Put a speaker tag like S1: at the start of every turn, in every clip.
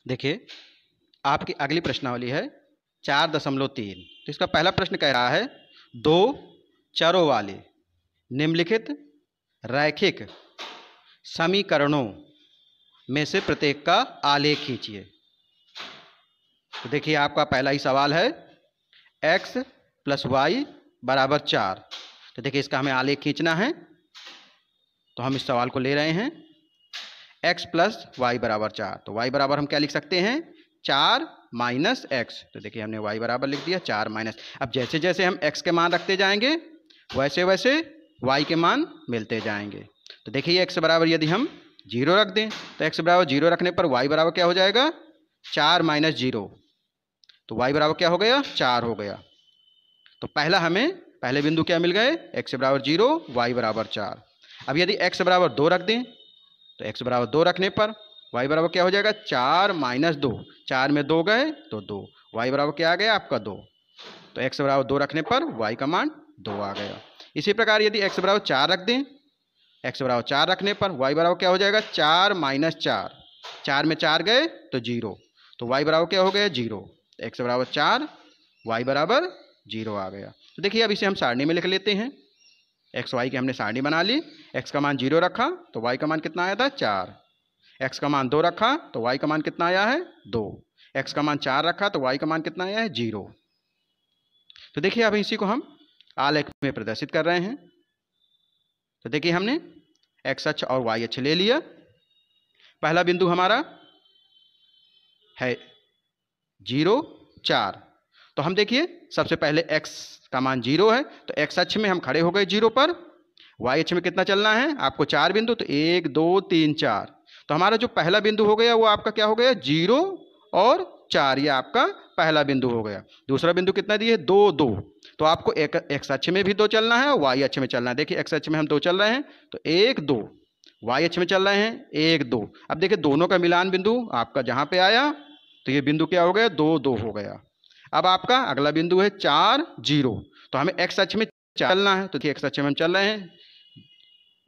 S1: देखिए, आपकी अगली प्रश्नावली है 4.3। तो इसका पहला प्रश्न कह रहा है, दो चरों वाले निम्नलिखित रैखिक समीकरणों में से प्रत्येक का आलेख खींचिए। तो देखिए, आपका पहला ही सवाल है x + y = 4। तो देखिए, इसका हमें आलेख खींचना है, तो हम इस सवाल को ले रहे हैं x + y = 4। तो y बराबर हम क्या लिख सकते हैं, 4 - x। तो देखिए, हमने y बराबर लिख दिया 4 - अब जैसे जैसे हम x के मान रखते जाएंगे वैसे वैसे y के मान मिलते जाएंगे। तो देखिए, x बराबर यदि हम 0 रख दें तो x बराबर 0 रखने पर y बराबर क्या हो जाएगा, 4 - 0। तो y बराबर क्या हो गया, 4 हो गया। तो पहले बिंदु क्या मिल गए, x बराबर 0, y बराबर 4। अब यदि x बराबर 2 रख दें तो x बराबर 2 रखने पर y बराबर क्या हो जाएगा, 4 - 2। 4 में 2 गए तो 2। y बराबर क्या आ गया आपका, 2। तो x बराबर 2 रखने पर y का मान 2 आ गया। इसी प्रकार यदि x बराबर 4 रख दें, x बराबर 4 रखने पर y बराबर क्या हो जाएगा, 4 - 4। 4 में 4 गए तो 0। तो y बराबर क्या हो गया, 0। x बराबर 4, y बराबर 0 आ गया। तो देखिए, अब इसे हम सारणी में लिख लेते हैं। एक्स वाई की हमने सारणी बना ली। x का मान 0 रखा तो y का मान कितना आया था, 4। x का मान 2 रखा तो y का मान कितना आया है, 2। x का मान 4 रखा तो y का मान कितना आया है, 0। तो देखिए, अब इसी को हम आलेख में प्रदर्शित कर रहे हैं। तो देखिए, हमने x अक्ष और y अक्ष ले लिया। पहला बिंदु हमारा है 0, 4। तो हम देखिए, सबसे पहले x का मान 0 है तो x अक्ष में हम खड़े हो गए 0 पर। y अक्ष में कितना चलना है आपको, 4 बिंदु। तो 1 2 3 4। तो हमारा जो पहला बिंदु हो गया वो आपका क्या हो गया, 0 और 4। ये आपका पहला बिंदु हो गया। दूसरा बिंदु कितना दिए, 2 2। तो आपको एक x अक्ष में भी 2 चलना है और y अक्ष में चलना है। देखिए, x अक्ष में हम 2 चल रहे हैं तो 1 2, y अक्ष में चल रहे हैं 1 2। अब देखिए, दोनों का मिलान बिंदु आपका जहां पे आया तो ये बिंदु क्या हो गया, 2 2 हो गया। अब आपका अगला बिंदु है 4 0। तो हमें x अक्ष में चलना है। तो देखिए, x अक्ष में हम चल रहे हैं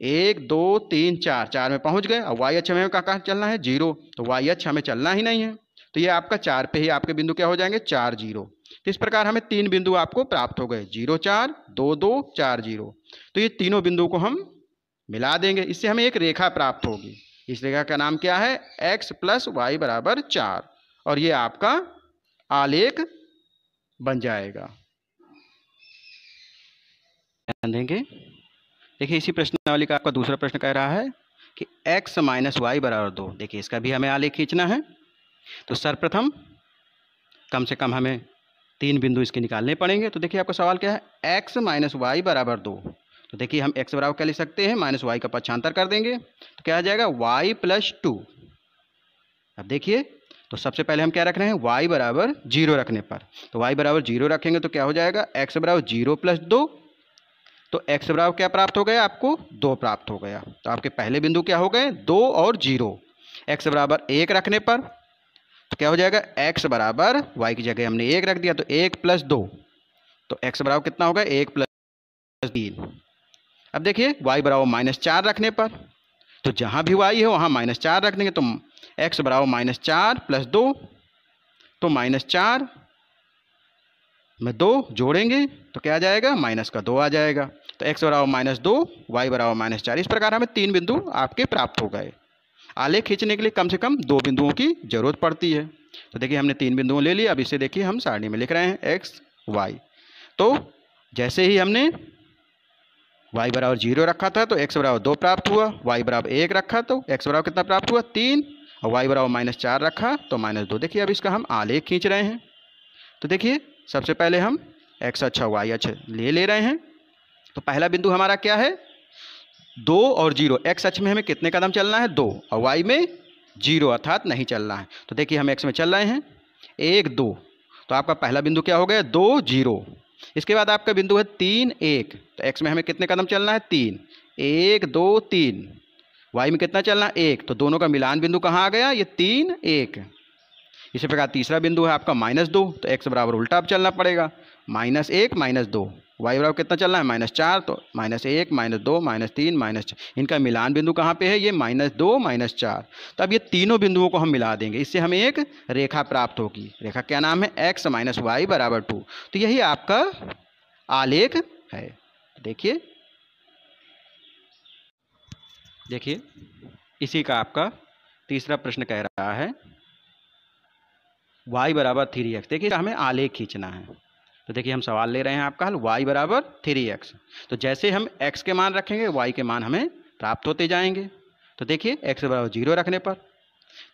S1: 1 2 3 4। 4 में पहुंच गए। और y अक्ष में हमें कहाँ चलना है, 0। तो y अक्ष हमें चलना ही नहीं है। तो ये आपका 4 पे ही आपके बिंदु क्या हो जाएंगे, 4 0। तो इस प्रकार हमें 3 बिंदु आपको प्राप्त हो गए, 0 4 2 2 4 0। तो ये तीनों बिंदु को हम मिला देंगे, इससे हमें एक रेखा प्राप्त होगी। इस रेखा का नाम क्या है, x + y = 4। और ये आपका आलेख बन जाएगा। ध्यान देंगे। देखिए, इसी प्रश्नावली का आपका दूसरा प्रश्न कह रहा है कि x - y = 2। देखिए, इसका भी हमें आलेख खींचना है। तो सर्वप्रथम कम से कम हमें 3 बिंदु इसके निकालने पड़ेंगे। तो देखिए, आपका सवाल क्या है, x - y = 2। तो देखिए, हम x बराबर क्या लिख सकते हैं, -y का पक्षांतर कर देंगे तो क्या आ जाएगा, y + 2। अब देखिए, तो सबसे पहले हम क्या रख रहे हैं, y बराबर 0 रखने पर। तो y बराबर 0 रखेंगे तो क्या हो जाएगा, x बराबर 0 + 2। तो x बराबर क्या प्राप्त हो गया आपको, 2 प्राप्त हो गया। तो आपके पहले बिंदु क्या हो गए, 2 और 0। x बराबर 1 रखने पर तो क्या हो जाएगा, x बराबर y की जगह हमने 1 रख दिया तो 1 + 2। तो x बराबर कितना होगा, 1 + 3। अब देखिए, y बराबर -4 रखने पर तो जहाँ भी y है वहाँ -4 रख देंगे। तो x बराबर -4 + 2। तो -4 में 2 जोड़ेंगे तो क्या आ जाएगा, -2 आ जाएगा। तो x बराबर -2, y बराबर -4। इस प्रकार हमें 3 बिंदु आपके प्राप्त हो गए। आलेख खींचने के लिए कम से कम 2 बिंदुओं की जरूरत पड़ती है। तो देखिए, हमने 3 बिंदुओं ले लिए। अब इसे देखिए, हम सारणी में लिख रहे हैं x y। तो जैसे ही हमने y बराबर 0 रखा था तो x बराबर 2 प्राप्त हुआ। y बराबर 1 रखा तो x बराबर कितना प्राप्त हुआ, 3। और y बराबर -4 रखा तो -2। देखिए, अब इसका हम आलेख खींच रहे हैं। तो देखिए, सबसे पहले हम x अक्ष और y अक्ष ले रहे हैं। तो पहला बिंदु हमारा क्या है, 2 और 0। x अक्ष में हमें कितने कदम चलना है, 2। और y में 0 अर्थात नहीं चलना है। तो देखिए, हम x में चल रहे हैं 1 2। तो आपका पहला बिंदु क्या हो गया, 2 0। इसके बाद आपका बिंदु है 3 1। तो x में हमें कितने कदम चलना है, 3। 1 2 3। y में कितना चलना है, 1। तो दोनों का मिलान बिंदु कहाँ आ गया, ये 3 1। इसी प्रकार तीसरा बिंदु है आपका -2। तो x बराबर उल्टा अब चलना पड़ेगा, -1 -2। वाई बराबर कितना चलना है -4, तो -1 -2 -3 -4, इनका मिलान बिंदु कहाँ पे है, ये -2 -4। तो अब ये तीनों बिंदुओं को हम मिला देंगे, इससे हमें एक रेखा प्राप्त होगी। रेखा क्या नाम है, x - y = 2। तो यही आपका आलेख है। देखिए देखिए इसी का आपका तीसरा प्रश्न कह रहा है y = 3x। देखिए हमें आलेख खींचना है, तो देखिए हम सवाल ले रहे हैं आपका हल y = 3x। तो जैसे हम x के मान रखेंगे y के मान हमें प्राप्त होते जाएंगे। तो देखिए x = 0 रखने पर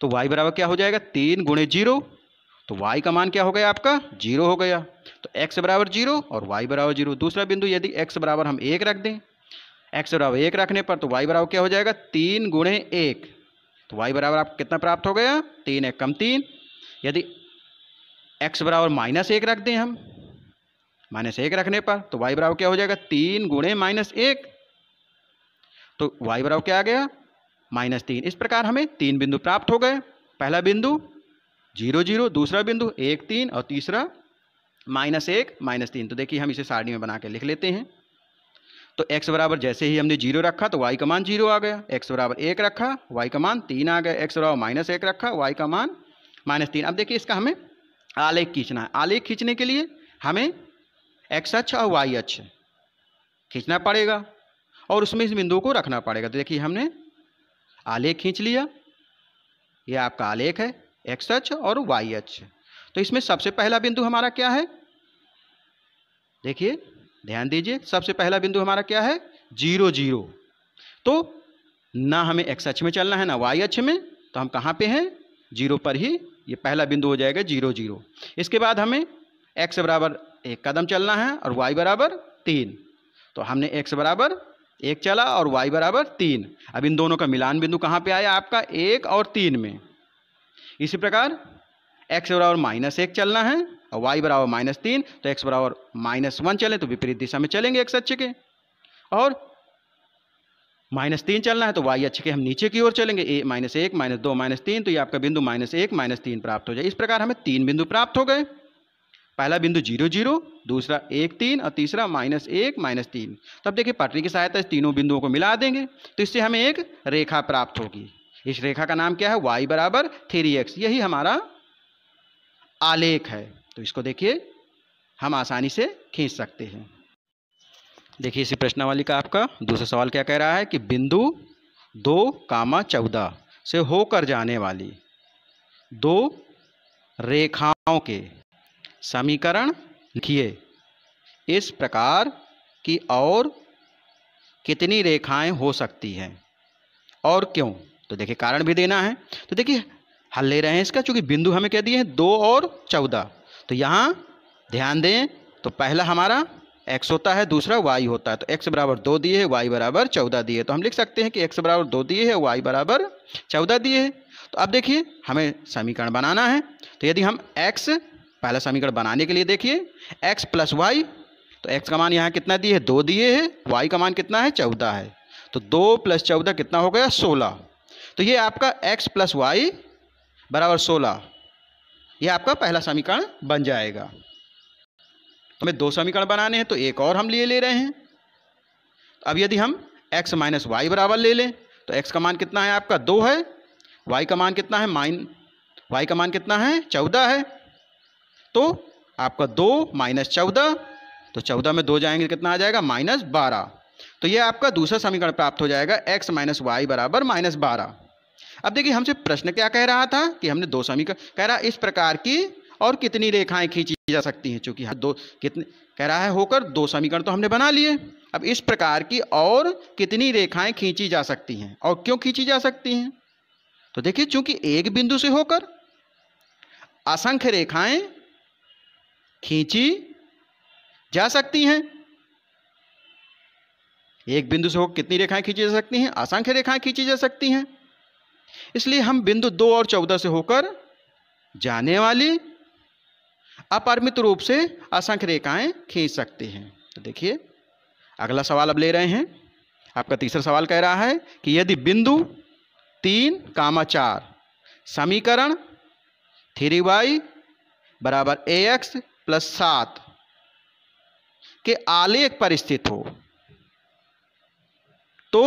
S1: तो y बराबर क्या हो जाएगा, 3 × 0, तो y का मान क्या हो गया आपका 0 हो गया। तो x = 0 और y = 0। दूसरा बिंदु यदि x बराबर हम 1 रख दें, x = 1 रखने पर तो y बराबर क्या हो जाएगा, 3 × 1, तो y बराबर आपको कितना प्राप्त हो गया, 3 × 1 = 3। यदि x बराबर -1 रख दें हम, -1 रखने पर तो y बराबर क्या हो जाएगा, 3 × -1, तो y बराबर क्या आ गया, -3। इस प्रकार हमें 3 बिंदु प्राप्त हो गए। पहला बिंदु 0 0, दूसरा बिंदु 1 3 और तीसरा -1 -3। तो देखिए हम इसे सारणी में बना के लिख लेते हैं। तो x बराबर जैसे ही हमने 0 रखा तो y का मान 0 आ गया, x बराबर 1 रखा y का मान 3 आ गया, x बराबर -1 रखा y का मान -3। अब देखिए इसका हमें आलेख खींचना है। आलेख खींचने के लिए हमें x अक्ष और y अक्ष खींचना पड़ेगा और उसमें इस बिंदु को रखना पड़ेगा। तो देखिए हमने आलेख खींच लिया, यह आपका आलेख है, x अक्ष और y अक्ष। तो इसमें सबसे पहला बिंदु हमारा क्या है, देखिए ध्यान दीजिए, सबसे पहला बिंदु हमारा क्या है, 0 0। तो ना हमें x अक्ष में चलना है ना y अक्ष में, तो हम कहाँ पे हैं, 0 पर ही ये पहला बिंदु हो जाएगा 0 0। इसके बाद हमें x बराबर 1 कदम चलना है और y बराबर 3। तो हमने x बराबर 1 चला और y बराबर 3। अब इन दोनों का मिलान बिंदु कहाँ पे आया आपका, 1 और 3 में। इसी प्रकार x बराबर -1 चलना है और y बराबर -3, तो x बराबर -1 चलें तो विपरीत दिशा में चलेंगे x अक्ष के, और -3 चलना है तो y अक्ष के हम नीचे की ओर चलेंगे, -1 -2 -3, तो ये आपका बिंदु -1 -3 प्राप्त हो जाए। इस प्रकार हमें 3 बिंदु प्राप्त हो गए। पहला बिंदु 0 0, दूसरा 1 3 और तीसरा -1 -3। तो अब देखिए पटरी की सहायता से तीनों बिंदुओं को मिला देंगे तो इससे हमें एक रेखा प्राप्त होगी। इस रेखा का नाम क्या है, y = 3x। यही हमारा आलेख है। तो इसको देखिए हम आसानी से खींच सकते हैं। देखिए इसी प्रश्नावली का आपका दूसरा सवाल क्या कह रहा है कि बिंदु 2, 14 से होकर जाने वाली 2 रेखाओं के समीकरण लिखिए। इस प्रकार की और कितनी रेखाएं हो सकती हैं और क्यों। तो देखिए कारण भी देना है। तो देखिए हल ले रहे हैं इसका, चूंकि बिंदु हमें कह दिए हैं 2 और 14। तो यहाँ ध्यान दें, तो पहला हमारा x होता है, दूसरा y होता है। तो x बराबर 2 दिए है, y बराबर 14 दिए, तो हम लिख सकते हैं कि x बराबर 2 दिए है, y बराबर 14 दिए है। तो अब देखिए हमें समीकरण बनाना है। तो यदि हम x, पहला समीकरण बनाने के लिए देखिए x + y, तो x का मान यहाँ कितना दिए है, 2 दिए है, y का मान कितना है, 14 है। तो 2 + 14 कितना हो गया, 16। तो ये आपका x + y = 16, ये आपका पहला समीकरण बन जाएगा। तो हमें 2 समीकरण बनाने हैं तो एक और हम ले रहे हैं। अब यदि हम x - y बराबर ले लें तो x का मान कितना है आपका, 2 है, y का मान कितना है, y का मान कितना है, 14 है। तो आपका 2 - 14, तो 14 में 2 जाएंगे कितना आ जाएगा, -12। तो ये आपका दूसरा समीकरण प्राप्त हो जाएगा, x - y = -12। अब देखिए हमसे प्रश्न क्या कह रहा था कि हमने 2 समीकरण कह रहा, इस प्रकार की और कितनी रेखाएं खींची जा सकती हैं। चूंकि दो कितने कह रहा है होकर 2 समीकरण तो हमने बना लिए। अब इस प्रकार की और कितनी रेखाएं खींची जा सकती हैं और क्यों खींची जा सकती हैं। तो देखिए चूंकि एक बिंदु से होकर असंख्य रेखाएं खींची जा सकती हैं। एक बिंदु से होकर कितनी रेखाएं खींची जा सकती हैं, असंख्य रेखाएं खींची जा सकती हैं। इसलिए हम बिंदु 2 और 14 से होकर जाने वाली अपरिमित रूप से असंख्य रेखाएं खींच सकते हैं। तो देखिए अगला सवाल अब ले रहे हैं। आपका तीसरा सवाल कह रहा है कि यदि बिंदु 3, 4 समीकरण 3y = ax + 7 के आलेख पर स्थित हो तो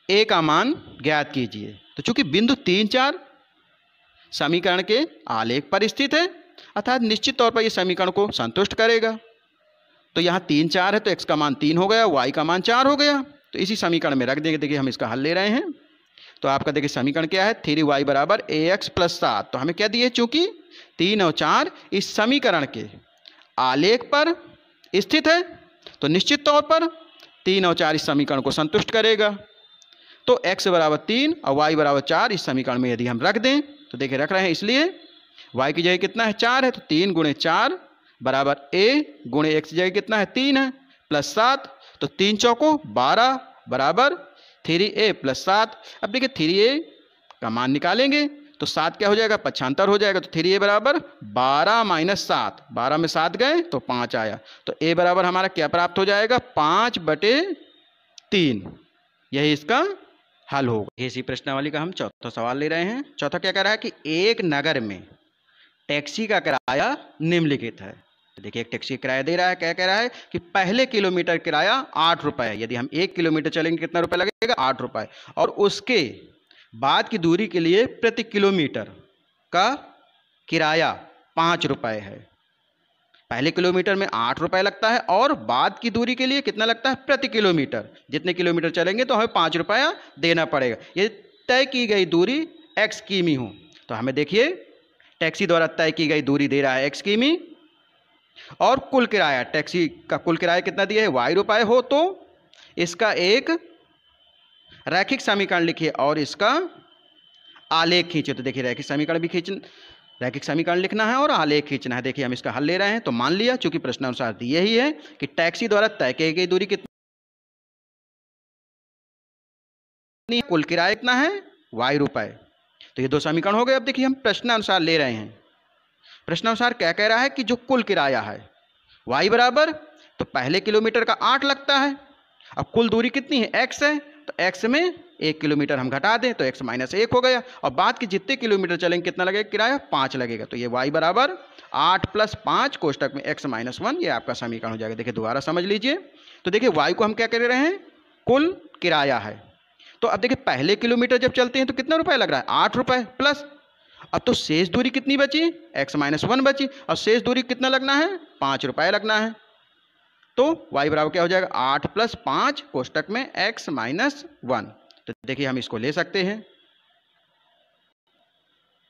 S1: ए का मान ज्ञात कीजिए। तो चूंकि बिंदु 3, 4 समीकरण के आलेख पर स्थित है, अर्थात निश्चित तौर पर यह समीकरण को संतुष्ट करेगा। तो यहाँ 3, 4 है तो x का मान 3 हो गया, y का मान 4 हो गया। तो इसी समीकरण में रख देंगे। देखिए हम इसका हल ले रहे हैं। तो आपका देखिए समीकरण क्या है, 3y बराबर ax प्लस 7। तो हमें क्या दिए, चूंकि 3 और 4 इस समीकरण के आलेख पर स्थित है तो निश्चित तौर पर 3 और 4 इस समीकरण को संतुष्ट करेगा। तो x बराबर 3 और y बराबर 4 इस समीकरण में यदि हम रख दें तो देखिए रख रहे हैं, इसलिए y की जगह कितना है, 4 है, तो 3 गुणे 4 बराबर a गुणे x की जगह कितना है, 3 है, प्लस 7। तो 3 चौको 12 बराबर 3a प्लस 7। अब देखिए 3a का मान निकालेंगे तो 7 क्या हो जाएगा, 75 हो जाएगा। तो 3a बराबर 12 माइनस 7, 12 में 7 गए तो 5 आया। तो a बराबर हमारा क्या प्राप्त हो जाएगा, 5/3। यही इसका हल होगा। इसी प्रश्नावली का हम चौथा सवाल ले रहे हैं। चौथा क्या कह रहा है कि एक नगर में टैक्सी का किराया निम्नलिखित है। तो देखिए एक टैक्सी किराया दे रहा है, क्या कह रहा है कि पहले किलोमीटर किराया 8 रुपये है। यदि हम 1 किलोमीटर चलेंगे कितना रुपये लगेगा, 8 रुपये। और उसके बाद की दूरी के लिए प्रति किलोमीटर का किराया 5 रुपये है। पहले किलोमीटर में 8 रुपये लगता है और बाद की दूरी के लिए कितना लगता है, प्रति किलोमीटर। जितने किलोमीटर चलेंगे तो हमें 5 रुपया देना पड़ेगा। ये तय की गई दूरी x किमी हो तो हमें देखिए टैक्सी द्वारा तय की गई दूरी दे रहा है x किमी और कुल किराया, टैक्सी का कुल किराया कितना दिया है, y रुपये हो। तो इसका एक रैखिक समीकरण लिखिए और इसका आलेख खींचे। तो देखिए रैखिक समीकरण लिखना है और आलेख खींचना है। देखिए हम इसका हल ले रहे हैं। तो मान लिया चूंकि प्रश्नानुसार दिए ही है कि टैक्सी द्वारा तय की गई दूरी कितनी, कुल किराया कितना है, y रुपये। तो ये दो समीकरण हो गए। अब देखिए हम प्रश्नानुसार ले रहे हैं। प्रश्नानुसार क्या कह रहा है कि जो कुल किराया है y बराबर, तो पहले किलोमीटर का 8 लगता है। अब कुल दूरी कितनी है, x है, तो x में 1 किलोमीटर हम घटा दें तो x माइनस 1 हो गया। और बाद के जितने किलोमीटर चलेंगे कितना लगेगा किराया, 5 लगेगा। तो ये y बराबर 8 प्लस 5 कोष्टक में x माइनस 1, ये आपका समीकरण हो जाएगा। देखिए दोबारा समझ लीजिए। तो देखिए y को हम क्या कर रहे हैं, कुल किराया है। तो अब देखिए पहले किलोमीटर जब चलते हैं तो कितना रुपये लग रहा है, 8 रुपये प्लस। अब तो शेष दूरी कितनी बची, x माइनस 1 बची और शेष दूरी कितना लगना है, 5 रुपये लगना है। तो y बराबर क्या हो जाएगा, 8 प्लस 5 कोष्टक में x माइनस 1। तो देखिए हम इसको ले सकते हैं,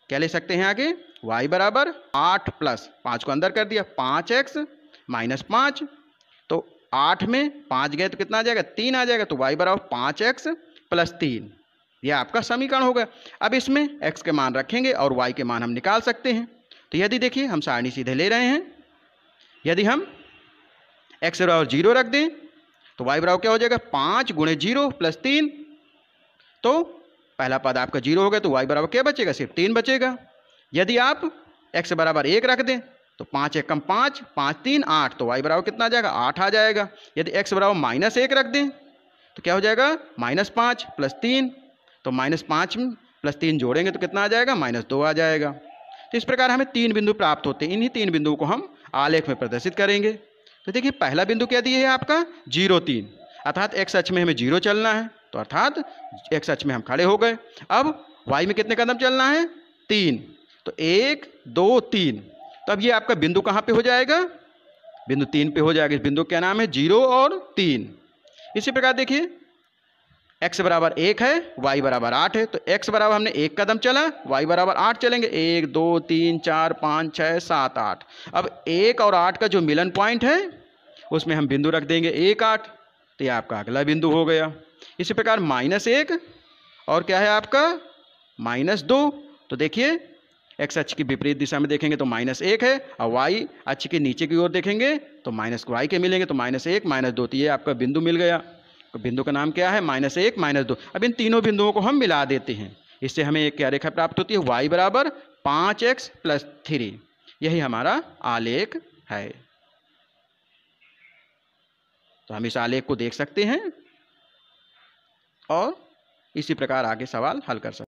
S1: क्या ले सकते हैं आगे, y बराबर 8 प्लस 5 को अंदर कर दिया, 5x माइनस 5। तो 8 में 5 गए तो कितना आ जाएगा, 3 आ जाएगा। तो y बराबर 5x प्लस 3, यह आपका समीकरण होगा। अब इसमें x के मान रखेंगे और y के मान हम निकाल सकते हैं। तो यदि देखिए हम सारणी सीधे ले रहे हैं, यदि हम x बराबर 0 रख दें तो y बराबर क्या हो जाएगा, 5 गुणे 0 प्लस 3। तो पहला पद आपका 0 हो गया तो y बराबर क्या बचेगा, सिर्फ 3 बचेगा। यदि आप x बराबर 1 रख दें तो 5 1 कम 5, 5 3 8, तो y बराबर कितना आ जाएगा, 8 आ जाएगा। यदि x बराबर माइनस 1 रख दें तो क्या हो जाएगा, माइनस 5 प्लस 3। तो माइनस 5 प्लस 3 जोड़ेंगे तो कितना आ जाएगा, माइनस 2 आ जाएगा। तो इस प्रकार हमें 3 बिंदु प्राप्त होते हैं। इन्हीं 3 बिंदुओं को हम आलेख में प्रदर्शित करेंगे। तो देखिए पहला बिंदु क्या दिया है आपका, 0 3, अर्थात x अक्ष में हमें 0 चलना है। तो अर्थात x अक्ष में हम खड़े हो गए। अब y में कितने कदम चलना है, 3। तो 1 2 3। तो अब ये आपका बिंदु कहाँ पे हो जाएगा, बिंदु 3 पे हो जाएगा। इस बिंदु का नाम है 0 और 3। इसी प्रकार देखिए x बराबर 1 है, y बराबर 8 है। तो x बराबर हमने 1 कदम चला, y बराबर 8 चलेंगे, 1 2 3 4 5 6 7 8। अब 1 और 8 का जो मिलन पॉइंट है उसमें हम बिंदु रख देंगे 1 8। तो यह आपका अगला बिंदु हो गया। इसी प्रकार -1 और क्या है आपका -2। तो देखिए x अक्ष की विपरीत दिशा में देखेंगे तो -1 है और y अक्ष के नीचे की ओर देखेंगे तो -y के मिलेंगे। तो -1 -2, तो ये आपका बिंदु मिल गया। तो बिंदु का नाम क्या है, -1 -2। अब इन तीनों बिंदुओं को हम मिला देते हैं, इससे हमें एक क्या रेखा प्राप्त होती है, y बराबर 5x प्लस 3। यही हमारा आलेख है। तो हम इस आलेख को देख सकते हैं और इसी प्रकार आगे सवाल हल कर सकते हैं।